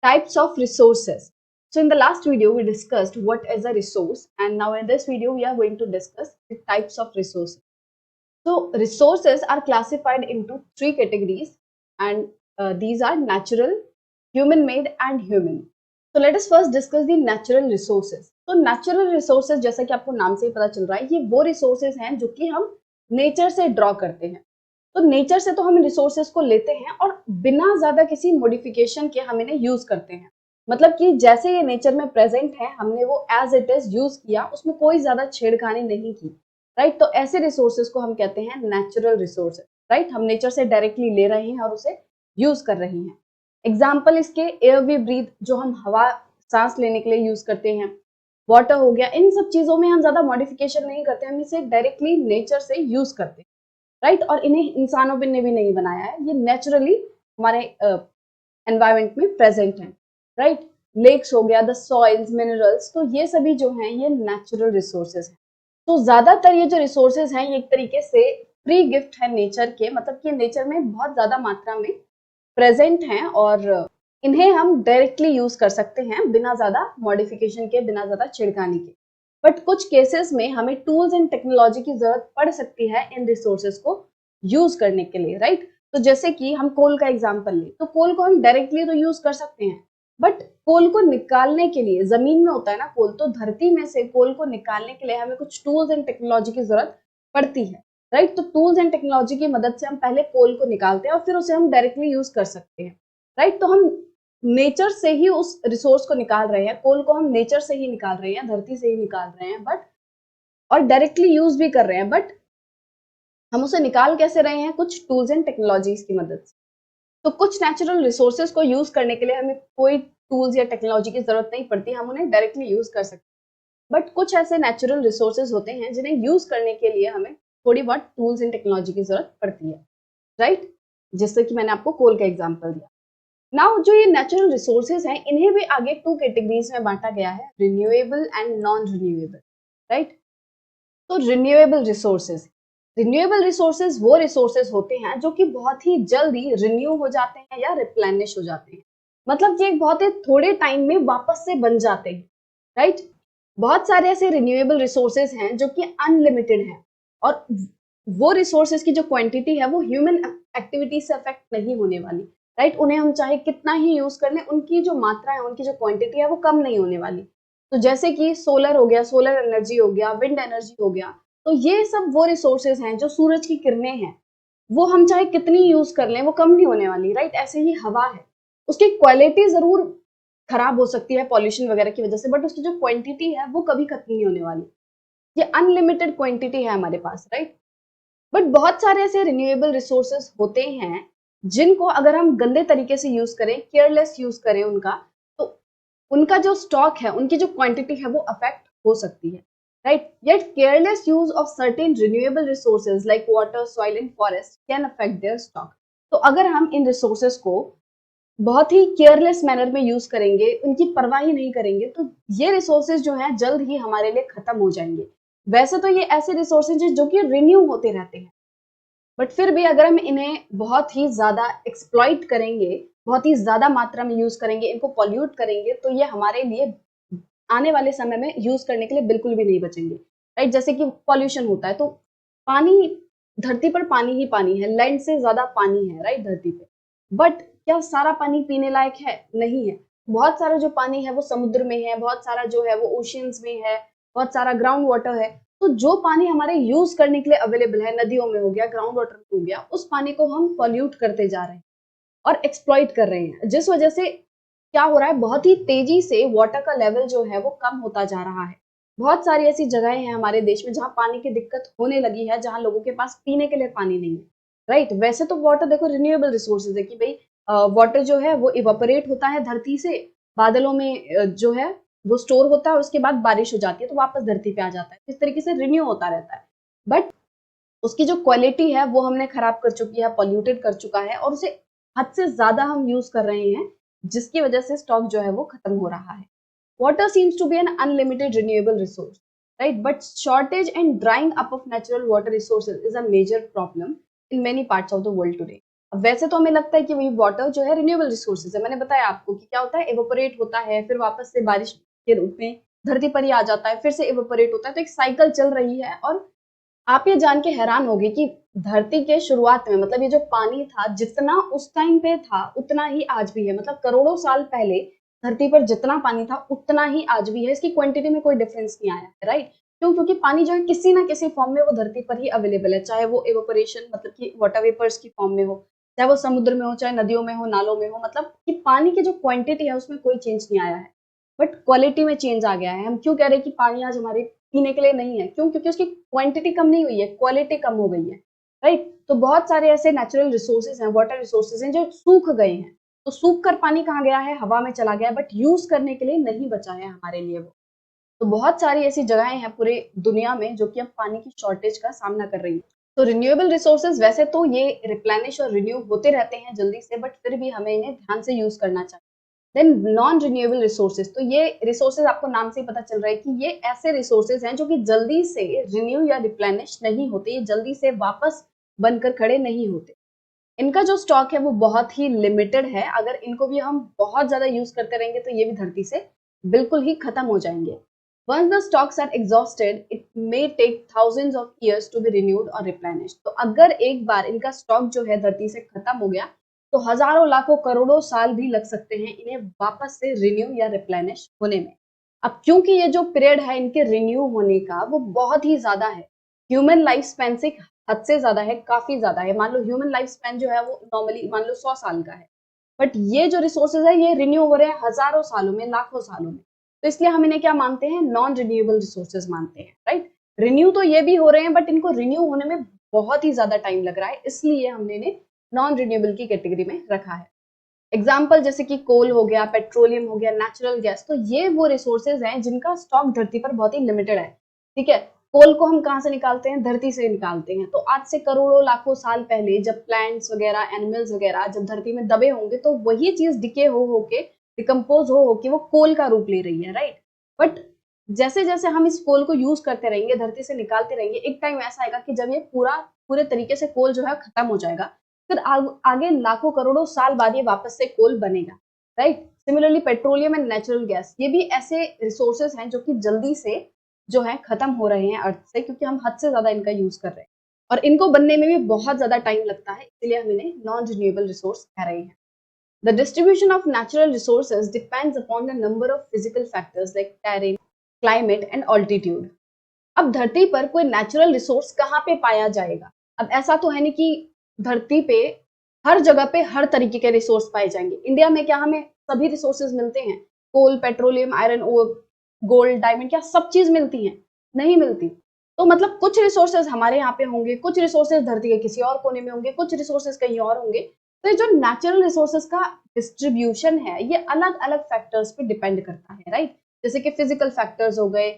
Types of resources. So in the last video, we discussed what is a resource, and now in this video, we are going to discuss the types of resources. So resources are classified into three categories, and these are natural, human-made, and human. So let us first discuss the natural resources. तो natural resources जैसा कि आपको नाम से ही पता चल रहा है, ये वो resources हैं जो कि हम नेचर से ड्रॉ करते हैं. तो नेचर से तो हम रिसोर्सेज को लेते हैं और बिना ज्यादा किसी मॉडिफिकेशन के हम इन्हें यूज करते हैं. मतलब कि जैसे ये नेचर में प्रेजेंट है, हमने वो एज इट इज यूज किया, उसमें कोई ज्यादा छेड़खानी नहीं की. राइट, तो ऐसे रिसोर्सेज को हम कहते हैं नेचुरल रिसोर्सेज. राइट, हम नेचर से डायरेक्टली ले रहे हैं और उसे यूज कर रहे हैं. एग्जाम्पल इसके एयर वी ब्रीथ, जो हम हवा सांस लेने के लिए यूज करते हैं. वाटर हो गया, इन सब चीजों में हम ज्यादा मॉडिफिकेशन नहीं करते, हम इसे डायरेक्टली नेचर से यूज करते हैं. राइट, और इन्हें इंसानों ने भी नहीं बनाया है, ये नेचुरली हमारे एनवायरमेंट में प्रेजेंट है. राइट, लेक्स हो गया, द सॉइल्स, मिनरल्स, तो ये सभी जो हैं ये नेचुरल रिसोर्सेज हैं. तो ज्यादातर ये जो रिसोर्सेज हैं ये एक तरीके से फ्री गिफ्ट है नेचर के, मतलब कि नेचर में बहुत ज्यादा मात्रा में प्रेजेंट हैं और इन्हें हम डायरेक्टली यूज कर सकते हैं बिना ज्यादा मॉडिफिकेशन के, बिना ज्यादा छिड़काने के. बट कुछ केसेस में हमें टूल्स एंड टेक्नोलॉजी की जरूरत पड़ सकती है इन रिसोर्सेज को यूज करने के लिए. राइट, तो जैसे कि हम कोल का एग्जांपल लें, तो कोल को हम डायरेक्टली तो यूज कर सकते हैं, बट कोल को निकालने के लिए, जमीन में होता है ना कोल, तो धरती में से कोल को निकालने के लिए हमें कुछ टूल्स एंड टेक्नोलॉजी की जरूरत पड़ती है. राइट, तो टूल्स एंड टेक्नोलॉजी की मदद से हम पहले कोल को निकालते हैं और फिर उसे हम डायरेक्टली यूज कर सकते हैं. राइट, तो हम नेचर से ही उस रिसोर्स को निकाल रहे हैं, कोल को हम नेचर से ही निकाल रहे हैं, धरती से ही निकाल रहे हैं, बट और डायरेक्टली यूज भी कर रहे हैं, बट हम उसे निकाल कैसे रहे हैं? कुछ टूल्स एंड टेक्नोलॉजीज की मदद से. तो कुछ नेचुरल रिसोर्सेज को यूज करने के लिए हमें कोई टूल्स या टेक्नोलॉजी की जरूरत नहीं पड़ती, हम उन्हें डायरेक्टली यूज कर सकते हैं. बट कुछ ऐसे नेचुरल रिसोर्सेज होते हैं जिन्हें यूज करने के लिए हमें थोड़ी बहुत टूल्स एंड टेक्नोलॉजी की जरूरत पड़ती है. राइट, जैसे कि मैंने आपको कोल का एग्जाम्पल दिया. नाउ जो ये नेचुरल रिसोर्सेज हैं, इन्हें भी आगे टू कैटेगरीज में बांटा गया है, renewable and non renewable. Right, तो रिन्यूएबल रिसोर्सेज वो रिसोर्सेज होते हैं जो कि बहुत ही जल्दी रिन्यू हो जाते हैं या रिप्लेनिश हो जाते हैं. मतलब कि एक बहुत ही थोड़े टाइम में वापस से बन जाते हैं. राइट, बहुत सारे ऐसे रिन्यूएबल रिसोर्सेज हैं जो कि अनलिमिटेड हैं और वो रिसोर्सेज की जो क्वांटिटी है वो ह्यूमन एक्टिविटी से अफेक्ट नहीं होने वाली. राइट, उन्हें हम चाहे कितना ही यूज कर लें, उनकी जो मात्रा है, उनकी जो क्वांटिटी है वो कम नहीं होने वाली. तो जैसे कि सोलर हो गया, सोलर एनर्जी हो गया, विंड एनर्जी हो गया, तो ये सब वो रिसोर्सेज हैं जो सूरज की किरणें हैं, वो हम चाहे कितनी यूज कर लें वो कम नहीं होने वाली. राइट, ऐसे ही हवा है, उसकी क्वालिटी जरूर खराब हो सकती है पॉल्यूशन वगैरह की वजह से, बट उसकी जो क्वांटिटी है वो कभी खत्म नहीं होने वाली. ये अनलिमिटेड क्वांटिटी है हमारे पास. राइट, बट बहुत सारे ऐसे रिन्यूएबल रिसोर्सेज होते हैं जिनको अगर हम गंदे तरीके से यूज करें, केयरलेस यूज करें उनका, तो उनका जो स्टॉक है, उनकी जो क्वांटिटी है वो अफेक्ट हो सकती है. Right, yet careless use of certain renewable resources like water, soil and forest can affect there stock. तो अगर हम इन रिसोर्सेज को बहुत ही केयरलेस मैनर में यूज करेंगे, उनकी परवाह ही नहीं करेंगे, तो ये रिसोर्सेज जो हैं जल्द ही हमारे लिए खत्म हो जाएंगे. वैसे तो ये ऐसे रिसोर्सेज हैं जो कि रिन्यू होते रहते हैं, बट फिर भी अगर हम इन्हें बहुत ही ज्यादा एक्सप्लॉइट करेंगे, बहुत ही ज्यादा मात्रा में यूज करेंगे, इनको पॉल्यूट करेंगे, तो ये हमारे लिए आने वाले समय में यूज करने के लिए बिल्कुल भी नहीं बचेंगे. राइट, जैसे कि पॉल्यूशन होता है, तो पानी, धरती पर पानी ही पानी है, लैंड से ज्यादा पानी है. राइट, धरती पे, बट क्या सारा पानी पीने लायक है? नहीं है. बहुत सारा जो पानी है वो समुद्र में है, बहुत सारा जो है वो ओशियंस में है, बहुत सारा ग्राउंड वाटर है. तो जो पानी हमारे यूज करने के लिए अवेलेबल है, नदियों में हो गया, ग्राउंड वाटर में हो गया, उस पानी को हम पॉल्यूट करते जा रहे हैं और एक्सप्लॉइट कर रहे हैं, जिस वजह से क्या हो रहा है, बहुत ही तेजी से वाटर का लेवल जो है वो कम होता जा रहा है. बहुत सारी ऐसी जगहें हैं हमारे देश में जहाँ पानी की दिक्कत होने लगी है, जहाँ लोगों के पास पीने के लिए पानी नहीं है. राइट, वैसे तो वाटर देखो रिन्यूएबल रिसोर्सेज है कि भाई वाटर जो है वो इवापोरेट होता है धरती से, बादलों में जो है वो स्टोर होता है, उसके बाद बारिश हो जाती है तो वापस धरती पे आ जाता है. इस तरीके से रिन्यू होता रहता है, बट उसकी जो क्वालिटी है वो हमने खराब कर चुकी है, पॉल्यूटेड कर चुका है, और उसे हद से ज्यादा हम यूज कर रहे हैं, जिसकी वजह से स्टॉक जो है वो खत्म हो रहा है. Water seems to be an unlimited renewable resource, right, but shortage and drying up of natural water resources is a major problem in many parts of the world today. अब वैसे तो हमें लगता है कि वही वाटर जो है रिन्यूएबल रिसोर्सेज है, मैंने बताया आपको कि क्या होता है, एवोपोरेट होता है, फिर वापस से बारिश के रूप में धरती पर ही आ जाता है, फिर से एवोपोरेट होता है, तो एक साइकिल चल रही है। और आप ये जान के हैरान होगे कि धरती के शुरुआत में, मतलब ये जो पानी था जितना उस टाइम पे था उतना ही आज भी है। मतलब करोड़ों साल पहले धरती पर जितना पानी था उतना ही आज भी है, इसकी क्वांटिटी में कोई डिफरेंस नहीं आया है, राइट। क्यों? क्योंकि पानी जो है किसी ना किसी फॉर्म में वो धरती पर ही अवेलेबल है, चाहे वो एवोपरेशन मतलब कि वाटर वेपर्स की फॉर्म में हो, चाहे वो समुद्र में हो, चाहे नदियों में हो, नालों में हो। मतलब कि पानी की जो क्वांटिटी है उसमें कोई चेंज नहीं आया है, बट क्वालिटी में चेंज आ गया है। हम क्यों कह रहे हैं कि पानी आज हमारे पीने के लिए नहीं है? क्यों? क्योंकि उसकी क्वांटिटी कम नहीं हुई है, क्वालिटी कम हो गई है, राइट। तो बहुत सारे ऐसे नेचुरल रिसोर्सेज हैं, वाटर रिसोर्सेज हैं जो सूख गए हैं। तो सूख कर पानी कहाँ गया है? हवा में चला गया, बट यूज करने के लिए नहीं बचा है हमारे लिए वो। तो बहुत सारी ऐसी जगहें हैं पूरे दुनिया में जो कि अब पानी की शॉर्टेज का सामना कर रही है। तो रिन्यूएबल रिसोर्सेज वैसे तो ये रिप्लेनिश और रिन्यू होते रहते हैं जल्दी से, बट फिर भी हमें इन्हें ध्यान से यूज करना चाहिए। देन नॉन रिन्यूएबल रिसोर्सेज, तो ये रिसोर्सेज आपको नाम से ही पता चल रहा है कि ये ऐसे रिसोर्सेज हैं जो कि जल्दी से रिन्यू या रिप्लेनिश नहीं होते, ये जल्दी से वापस बनकर खड़े नहीं होते। इनका जो स्टॉक है वो बहुत ही लिमिटेड है। अगर इनको भी हम बहुत ज्यादा यूज करते रहेंगे तो ये भी धरती से बिल्कुल ही खत्म हो जाएंगे। Once the stocks are exhausted, it may take thousands of years to be renewed or replenished. तो अगर एक बार इनका स्टॉक जो है धरती से खत्म हो गया तो हजारों लाखों करोड़ों साल भी लग सकते हैं इन्हें वापस से रिन्यू या रिप्लेनिश होने में। अब क्योंकि ये जो पीरियड है इनके रिन्यू होने का वो बहुत ही ज्यादा है, ह्यूमन लाइफ स्पैन से हद से ज्यादा है, काफी ज्यादा है। मान लो ह्यूमन लाइफ स्पैन जो है वो नॉर्मली मान लो 100 साल का है, बट ये जो रिसोर्सेज है ये रिन्यू हो रहे हैं हजारों सालों में, लाखों सालों में। तो इसलिए हम इन्हें क्या मानते हैं? नॉन रिन्यूएबल रिसोर्सेज मानते हैं, राइट। रिन्यू तो ये भी हो रहे हैं बट इनको रिन्यू होने में बहुत ही ज्यादा टाइम लग रहा है, इसलिए हमने इन्हें नॉन रिन्यूएबल की कैटेगरी में रखा है। एग्जाम्पल जैसे कि कोल हो गया, पेट्रोलियम हो गया, नेचुरल गैस, तो ये वो रिसोर्सेज हैं जिनका स्टॉक धरती पर बहुत ही लिमिटेड है। ठीक है, कोल को हम कहाँ से निकालते हैं? धरती से निकालते हैं। तो आज से करोड़ों लाखों साल पहले जब प्लांट्स वगैरह, एनिमल्स वगैरह जब धरती में दबे होंगे तो वही चीज डिके हो होके, डिकम्पोज हो के वो कोल का रूप ले रही है, राइट। बट जैसे जैसे हम इस कोल को यूज करते रहेंगे, धरती से निकालते रहेंगे, एक टाइम ऐसा आएगा कि जब ये पूरे तरीके से कोल जो है खत्म हो जाएगा, फिर आगे लाखों करोड़ों साल बाद ये वापस से कोल बनेगा, right. Similarly petroleum and natural gas, ये भी ऐसे रिसोर्सेज हैं जो कि जल्दी से जो है खत्म हो रहे हैं अर्थ से, क्योंकि हम हद से ज्यादा इनका यूज कर रहे हैं और इनको बनने में भी बहुत ज्यादा टाइम लगता है, इसलिए हम इन्हें नॉन रिन्यूएबल रिसोर्स कह रहे हैं। The distribution of natural resources depends upon a number of physical factors like terrain, climate and altitude. अब धरती पर कोई नेचुरल रिसोर्स कहाँ पे पाया जाएगा? अब ऐसा तो है नहीं कि धरती पे हर जगह पे हर तरीके के रिसोर्स पाए जाएंगे। इंडिया में क्या हमें सभी रिसोर्सेज मिलते हैं? Coal, petroleum, iron ore, gold, diamond, क्या सब चीज मिलती है? नहीं मिलती। तो मतलब कुछ रिसोर्सेज हमारे यहाँ पे होंगे, कुछ रिसोर्सेज धरती के किसी और कोने में होंगे, कुछ रिसोर्सेज कहीं और होंगे। तो ये जो नेचुरल रिसोर्सेज का डिस्ट्रीब्यूशन है ये अलग अलग फैक्टर्स पे डिपेंड करता है, राइट। जैसे कि फिजिकल फैक्टर्स हो गए,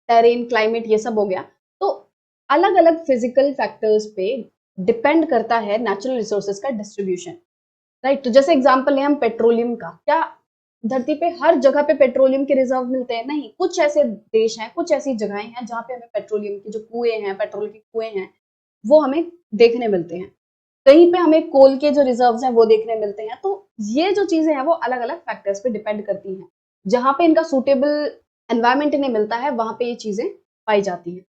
टेरेन, क्लाइमेट, ये सब हो गया। तो अलग अलग फिजिकल फैक्टर्स पे डिपेंड करता है नेचुरल रिसोर्सेज का डिस्ट्रीब्यूशन, राइट। तो जैसे एग्जांपल है हम पेट्रोलियम का, क्या धरती पे हर जगह पे पेट्रोलियम के रिजर्व मिलते हैं? नहीं। कुछ ऐसे देश हैं, कुछ ऐसी जगहें हैं जहाँ पे हमें पेट्रोलियम के जो कुएं हैं, पेट्रोल के कुएं हैं, वो हमें देखने मिलते हैं। कहीं पे हमें कोल के जो रिजर्व्स हैं वो देखने मिलते हैं। तो ये जो चीजें हैं वो अलग अलग फैक्टर्स पे डिपेंड करती हैं। जहां पे इनका सूटेबल एनवायरमेंट इन्हें मिलता है वहां पे ये चीजें पाई जाती हैं।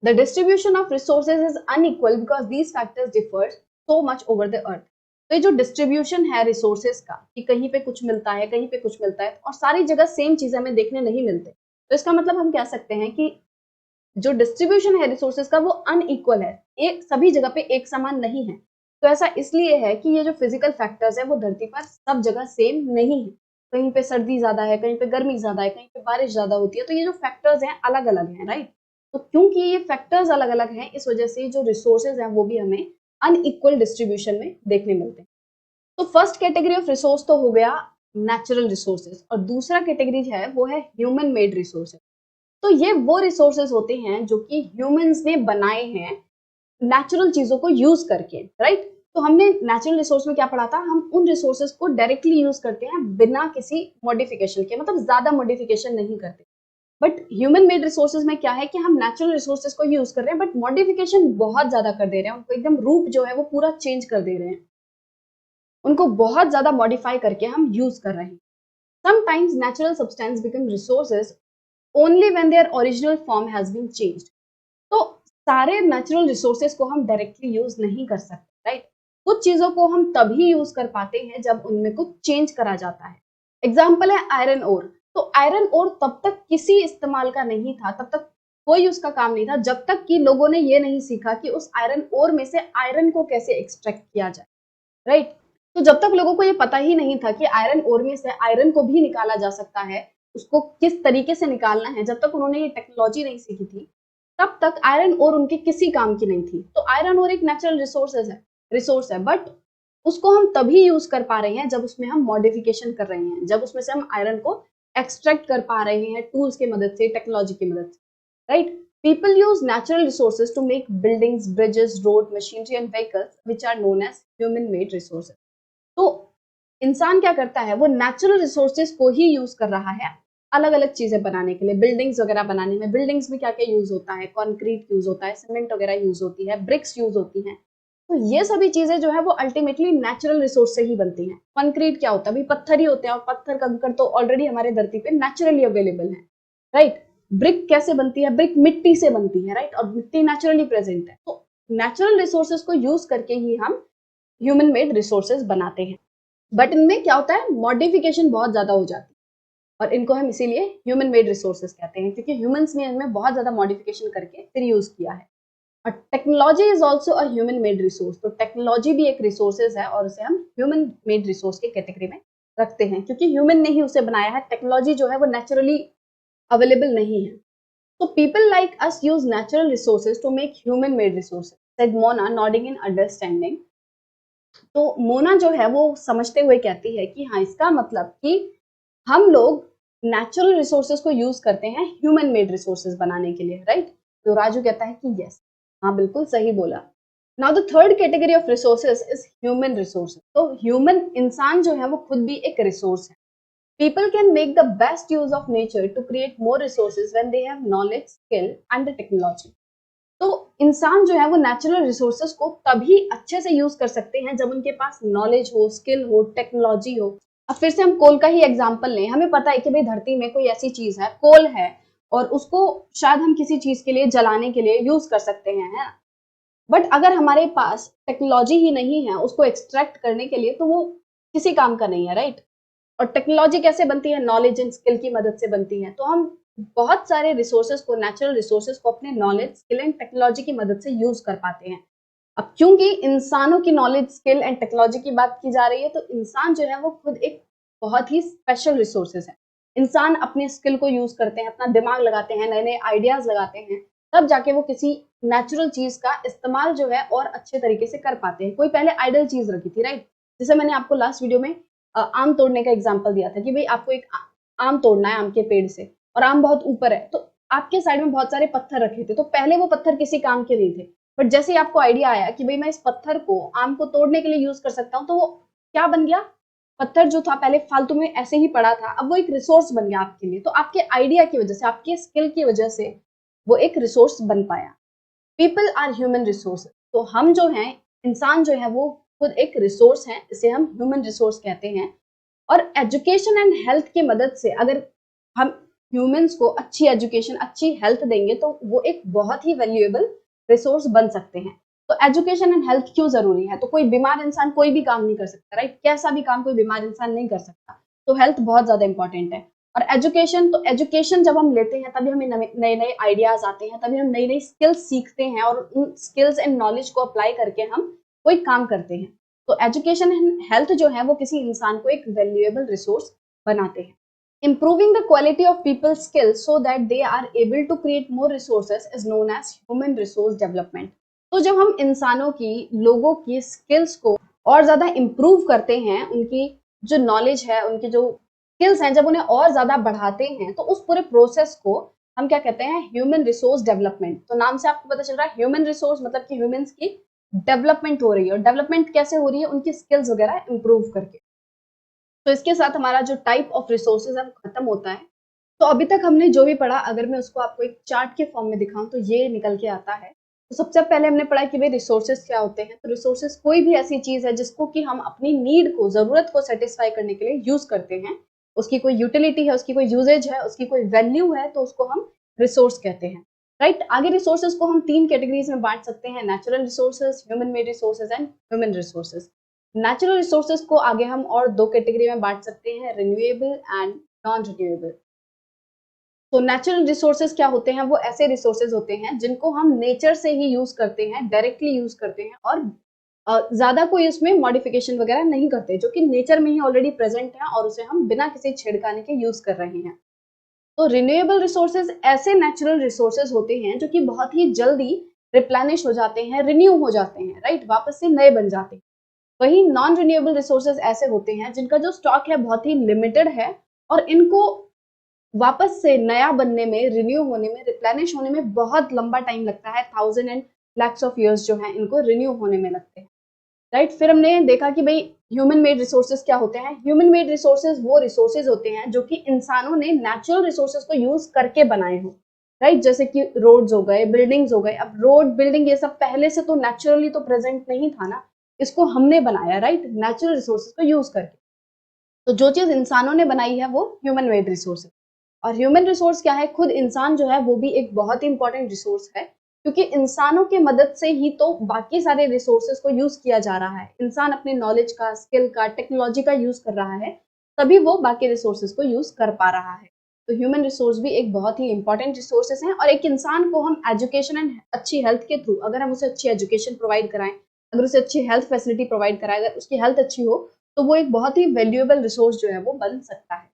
The distribution of resources is unequal because these factors differ so much over the earth. तो ये जो डिस्ट्रीब्यूशन है रिसोर्सेज का, कि कहीं पे कुछ मिलता है, कहीं पे कुछ मिलता है और सारी जगह सेम चीजें हमें देखने नहीं मिलते, तो इसका मतलब हम कह सकते हैं कि जो डिस्ट्रीब्यूशन है रिसोर्सेज का वो अनइक्वल है, एक सभी जगह पे एक समान नहीं है। तो ऐसा इसलिए है कि ये जो फिजिकल फैक्टर्स है वो धरती पर सब जगह सेम नहीं है। कहीं पे सर्दी ज्यादा है, कहीं पे गर्मी ज्यादा है, कहीं पे बारिश ज्यादा होती है। तो ये जो फैक्टर्स हैं अलग अलग हैं, राइट। तो क्योंकि ये फैक्टर्स अलग अलग हैं इस वजह से जो रिसोर्सेज हैं वो भी हमें अनइक्वल डिस्ट्रीब्यूशन में देखने मिलते हैं। तो फर्स्ट कैटेगरी ऑफ रिसोर्स तो हो गया नेचुरल रिसोर्सेज, और दूसरा कैटेगरी है वो है ह्यूमन मेड रिसोर्सेज। तो ये वो रिसोर्सेज होते हैं जो कि ह्यूमंस ने बनाए हैं नेचुरल चीजों को यूज करके, राइट। तो हमने नेचुरल रिसोर्स में क्या पढ़ा था? हम उन रिसोर्सेज को डायरेक्टली यूज करते हैं बिना किसी मॉडिफिकेशन के, मतलब ज्यादा मॉडिफिकेशन नहीं करते। बट ह्यूमन मेड रिसोर्सेज में क्या है कि हम नेचुरल रिसोर्सेज को यूज कर रहे हैं, बट मॉडिफिकेशन बहुत ज्यादा कर दे रहे हैं, उनको एकदम रूप जो है वो पूरा चेंज कर दे रहे हैं, उनको बहुत ज्यादा मॉडिफाई करके हम यूज कर रहे हैं। Sometimes natural substance become resources only when their original form has been changed. तो सारे नेचुरल रिसोर्सेज को हम डायरेक्टली यूज नहीं कर सकते, राइट? कुछ चीजों को हम तभी यूज कर पाते हैं जब उनमें कुछ चेंज करा जाता है। एग्जाम्पल है आयरन ओर। तो आयरन ओर तब तक किसी इस्तेमाल का नहीं था, तब तक कोई उसका काम नहीं था, जब तक कि लोगों ने ये नहीं सीखा कि उस आयरन ओर में से आयरन को कैसे एक्सट्रैक्ट किया जाए, राइट? तो जब तक लोगों को ये पता ही नहीं था कि आयरन ओर में से आयरन को भी निकाला जा सकता है, उसको किस तरीके से निकालना है, जब तक उन्होंने ये टेक्नोलॉजी नहीं सीखी थी, तब तक आयरन ओर उनके किसी काम की नहीं थी। तो आयरन ओर एक नेचुरल रिसोर्स है, बट उसको हम तभी यूज कर पा रहे हैं जब उसमें हम मॉडिफिकेशन कर रहे हैं, जब उसमें से हम आयरन को एक्सट्रैक्ट कर पा रहे हैं टूल्स की मदद से, टेक्नोलॉजी की मदद से, right? People use natural resources to make buildings, bridges, road, machinery and vehicles which are known as human made resources. तो इंसान क्या करता है, वो नेचुरल रिसोर्सेज को ही यूज कर रहा है अलग अलग चीजें बनाने के लिए। बिल्डिंग्स वगैरह बनाने में, बिल्डिंग्स में क्या क्या यूज होता है, कंक्रीट यूज होता है, सीमेंट वगैरह यूज होती है, ब्रिक्स यूज होती हैं। तो ये सभी चीजें जो है वो अल्टीमेटली नेचुरल रिसोर्स से ही बनती हैं। कंक्रीट क्या होता है, अभी पत्थर ही होते हैं, और पत्थर कंकड़ तो ऑलरेडी हमारे धरती पे नेचुरली अवेलेबल है, राइट? ब्रिक कैसे बनती है, ब्रिक मिट्टी से बनती है, राइट? और मिट्टी नेचुरली प्रेजेंट है। तो नेचुरल रिसोर्सेज को यूज करके ही हम ह्यूमन मेड रिसोर्सेज बनाते हैं, बट इनमें क्या होता है, मॉडिफिकेशन बहुत ज्यादा हो जाती है, और इनको हम इसीलिए ह्यूमन मेड रिसोर्सेज कहते हैं, क्योंकि ह्यूमंस ने इनमें बहुत ज्यादा मॉडिफिकेशन करके फिर यूज किया है। और technology is also a human made resource. तो टेक्नोलॉजी भी एक रिसोर्सेज है, और उसे हम ह्यूमन मेड रिसोर्स की कैटेगरी में रखते हैं, क्योंकि ह्यूमन ने ही उसे बनाया है। टेक्नोलॉजी जो है वो नेचुरली अवेलेबल नहीं है। तो people like us use natural resources to make human made resources, said Mona, nodding in understanding. तो मोना जो है वो समझते हुए कहती है कि हाँ, इसका मतलब कि हम लोग नेचुरल रिसोर्सेज को यूज करते हैं ह्यूमन मेड रिसोर्सेज बनाने के लिए, राइट? तो राजू कहता है कि यस, हाँ बिल्कुल सही बोला। Now the third category of resources is human resources. तो ह्यूमन, इंसान जो है वो खुद भी एक रिसोर्स है। People can make the best use of nature to create more resources when they have knowledge, skill and the technology. तो इंसान जो है वो नेचुरल रिसोर्सेज को तभी अच्छे से यूज कर सकते हैं जब उनके पास नॉलेज हो, स्किल हो, टेक्नोलॉजी हो। अब फिर से हम कोल का ही एग्जांपल लें। हमें पता है कि भाई धरती में कोई ऐसी चीज है, कोल है, और उसको शायद हम किसी चीज के लिए, जलाने के लिए यूज कर सकते हैं, है ना? बट अगर हमारे पास टेक्नोलॉजी ही नहीं है उसको एक्सट्रैक्ट करने के लिए, तो वो किसी काम का नहीं है, राइट? और टेक्नोलॉजी कैसे बनती है, नॉलेज एंड स्किल की मदद से बनती है। तो हम बहुत सारे रिसोर्सेज को, नेचुरल रिसोर्सेज को अपने नॉलेज, स्किल एंड टेक्नोलॉजी की मदद से यूज कर पाते हैं। अब क्योंकि इंसानों की नॉलेज, स्किल एंड टेक्नोलॉजी की बात की जा रही है, तो इंसान जो है वो खुद एक बहुत ही स्पेशल रिसोर्सेज है। इंसान अपने स्किल को यूज करते हैं, अपना दिमाग लगाते हैं, नए नए आइडियाज लगाते हैं, तब जाके वो किसी नेचुरल चीज का इस्तेमाल जो है और अच्छे तरीके से कर पाते हैं। कोई पहले आइडल चीज रखी थी, राइट? जैसे मैंने आपको लास्ट वीडियो में आम तोड़ने का एग्जाम्पल दिया था कि भाई आपको एक आम तोड़ना है आम के पेड़ से, और आम बहुत ऊपर है, तो आपके साइड में बहुत सारे पत्थर रखे थे। तो पहले वो पत्थर किसी काम के नहीं थे, बट जैसे ही आपको आइडिया आया कि भाई मैं इस पत्थर को आम को तोड़ने के लिए यूज कर सकता हूँ, तो वो क्या बन गया? पत्थर जो था पहले फालतू में ऐसे ही पड़ा था, अब वो एक रिसोर्स बन गया आपके लिए। तो आपके आइडिया की वजह से, आपके स्किल की वजह से वो एक रिसोर्स बन पाया। People are human resource. तो हम जो हैं, इंसान जो है वो खुद एक रिसोर्स है, इसे हम ह्यूमन रिसोर्स कहते हैं। और एजुकेशन एंड हेल्थ की मदद से अगर हम ह्यूमंस को अच्छी एजुकेशन, अच्छी हेल्थ देंगे, तो वो एक बहुत ही वैल्यूएबल रिसोर्स बन सकते हैं। तो एजुकेशन एंड हेल्थ क्यों जरूरी है? तो कोई बीमार इंसान कोई भी काम नहीं कर सकता, राइट? कैसा भी काम कोई बीमार इंसान नहीं कर सकता, तो हेल्थ बहुत ज्यादा इंपॉर्टेंट है। और एजुकेशन, तो एजुकेशन जब हम लेते हैं तभी हमें नए नए आइडियाज आते हैं, तभी हम नई नई स्किल्स सीखते हैं, और उन स्किल्स एंड नॉलेज को अप्लाई करके हम कोई काम करते हैं। तो एजुकेशन एंड हेल्थ जो है वो किसी इंसान को एक वैल्यूएबल रिसोर्स बनाते हैं। Improving the quality of people's skills so that they are able to create more resources is known as human resource development. तो जब हम इंसानों की, लोगों की स्किल्स को और ज्यादा इम्प्रूव करते हैं, उनकी जो नॉलेज है, उनकी जो स्किल्स हैं, जब उन्हें और ज्यादा बढ़ाते हैं, तो उस पूरे प्रोसेस को हम क्या कहते हैं? Human resource development. तो नाम से आपको पता चल रहा है, ह्यूमन रिसोर्स मतलब कि ह्यूमंस की डेवलपमेंट हो रही है। और डेवलपमेंट कैसे हो रही है? उनकी स्किल्स वगैरह इंप्रूव करके। तो इसके साथ हमारा जो टाइप ऑफ रिसोर्सेज है वो खत्म होता है। तो अभी तक हमने जो भी पढ़ा, अगर मैं उसको आपको एक चार्ट के फॉर्म में दिखाऊं तो ये निकल के आता है। तो सबसे पहले हमने पढ़ा कि भाई रिसोर्सेज क्या होते हैं। तो रिसोर्सेज कोई भी ऐसी चीज है जिसको कि हम अपनी नीड को, जरूरत को सेटिस्फाई करने के लिए यूज करते हैं, उसकी कोई यूटिलिटी है, उसकी कोई यूजेज है, उसकी कोई वैल्यू है, तो उसको हम रिसोर्स कहते हैं, राइट। आगे रिसोर्सेज को हम 3 कैटेगरीज में बांट सकते हैं, natural resources, human made resources and human resources. Natural resources को आगे हम और 2 कैटेगरी में बांट सकते हैं, रिन्यूएबल एंड नॉन रिन्यूएबल। तो नेचुरल रिसोर्सेज क्या होते हैं, वो ऐसे रिसोर्सेज होते हैं जिनको हम नेचर से ही यूज करते हैं, डायरेक्टली यूज करते हैं, और ज्यादा कोई उसमें मॉडिफिकेशन वगैरह नहीं करते, जो कि नेचर में ही ऑलरेडी प्रेजेंट है और उसे हम बिना किसी छेड़खानी के यूज कर रहे हैं। तो रिन्यूएबल रिसोर्सेज ऐसे नेचुरल रिसोर्सेज होते हैं जो कि बहुत ही जल्दी रिप्लेनिश हो जाते हैं, रिन्यू हो जाते हैं, राइट, वापस से नए बन जाते हैं। वही नॉन रिन्यूएबल रिसोर्सेज ऐसे होते हैं जिनका जो स्टॉक है बहुत ही लिमिटेड है, और इनको वापस से नया बनने में, रिन्यू होने में, रिप्लेनिश होने में बहुत लंबा टाइम लगता है, 1000 एंड लैक्स ऑफ ईयर्स जो है इनको रिन्यू होने में लगते हैं, राइट। फिर हमने देखा कि भाई ह्यूमन मेड रिसोर्सेज क्या होते हैं। ह्यूमन मेड रिसोर्सेज वो रिसोर्सेज होते हैं जो कि इंसानों ने नेचुरल रिसोर्सेज को यूज करके बनाए हो, राइट। जैसे कि रोड्स हो गए, बिल्डिंग्स हो गए। अब रोड, बिल्डिंग, ये सब पहले से तो नेचुरली तो प्रेजेंट नहीं था ना, इसको हमने बनाया, राइट, नेचुरल रिसोर्सेज को यूज करके। तो जो चीज इंसानों ने बनाई है वो ह्यूमन मेड रिसोर्स है। और ह्यूमन रिसोर्स क्या है, खुद इंसान जो है वो भी एक बहुत ही इंपॉर्टेंट रिसोर्स है, क्योंकि इंसानों के मदद से ही तो बाकी सारे रिसोर्सेज को यूज किया जा रहा है। इंसान अपने नॉलेज का, स्किल का, टेक्नोलॉजी का यूज कर रहा है, तभी वो बाकी रिसोर्सेज को यूज कर पा रहा है। तो ह्यूमन रिसोर्स भी एक बहुत ही इंपॉर्टेंट रिसोर्सेज है। और एक इंसान को हम एजुकेशन एंड अच्छी हेल्थ के थ्रू, अगर हम उसे अच्छी एजुकेशन प्रोवाइड कराएं, अगर उसे अच्छी हेल्थ फैसिलिटी प्रोवाइड कराएं, अगर उसकी हेल्थ अच्छी हो, तो वो एक बहुत ही वैल्यूएबल रिसोर्स जो है वो बन सकता है।